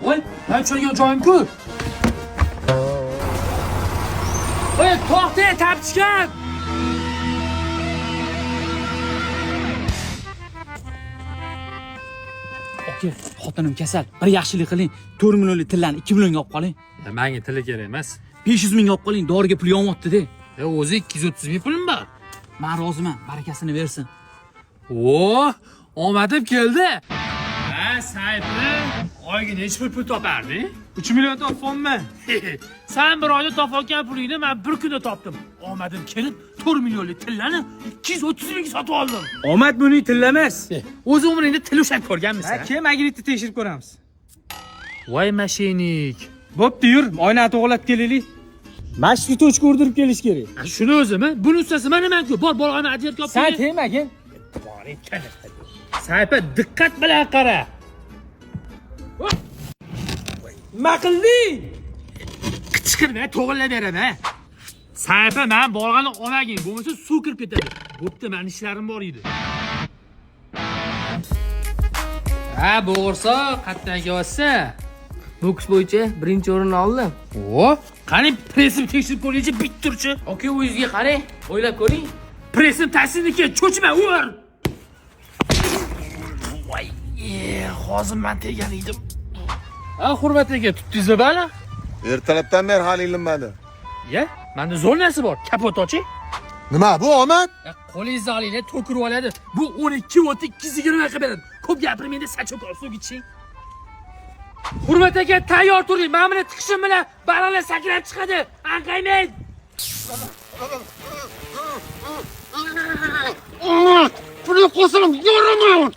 Voy, ben tushadigan joyim-ku. Voy, to'xta, tapchkan. Aka, xotinim kasal. Bir yaxshilik qiling. 4 millionlik tillarni 2 millionga olib qoling. Menga tili kerak emas. 500 mingga olib qoling. Doriga pul yonyapti-da. O'zi 230 ming pulim bor. Men roziman, barakasini bersin. O, omadim keldi. Ha, sayfli. Oyga necha pul toparding? 3 million topganman. Sen bir oyda topgan pulingni men bir kunda topdim. Omadim kelib 4 millionlik tillarni 230 mingga sotib oldim. Omad buni tillamas. O'z umringda til ushab ko'rganmisan? Keyin magnitni tekshirib ko'ramiz. Voy mashinik. Bo'pti, yur, oynani to'g'rilab kelaylik. Mashqni to'chka urdirib kelish kerak. Shuni o'zimi, buni ustasi men nimaku? Bor, bolg'ani ajratib olib. Sen tegmagin. Bor ekan. Sayfa diqqat bilan qara. Nima qilding? Qichqirma, to'g'rilab beraman. Sayfa men bolg'ani olmagin, bo'lmasa suv kirib ketadi. Bo'pti, men ishlarim bor edi. Ha, bo'g'irsa, qatdan olsa. Boks bo'yicha birinchi o'rinni oldim. O, qani pressim tekshirib ko'ringchi, bitturchi. Aka, o'zingizga qarang, o'ylab ko'ring. Pressim tashniki, cho'chma, ur. Voy, hozir men tegan edim. Ha, hurmat aka, tutdingizmi bali? Ertalabdan beri hali ilinmadi. Ya, menda zo'r narsa bor. Kapot oching. Nima bu omad? Qo'lingizni olinglar, to'kirib oladi. Bu 12 vot 220 qilib beradi. Ko'p gapirmaydi, sachok suv iching. Hurmat aka, tayyor turing. Men buni tiqishim bilan baliqlar sakrab chiqadi. Anqaymaydi. Buni qo'sam yo'raman.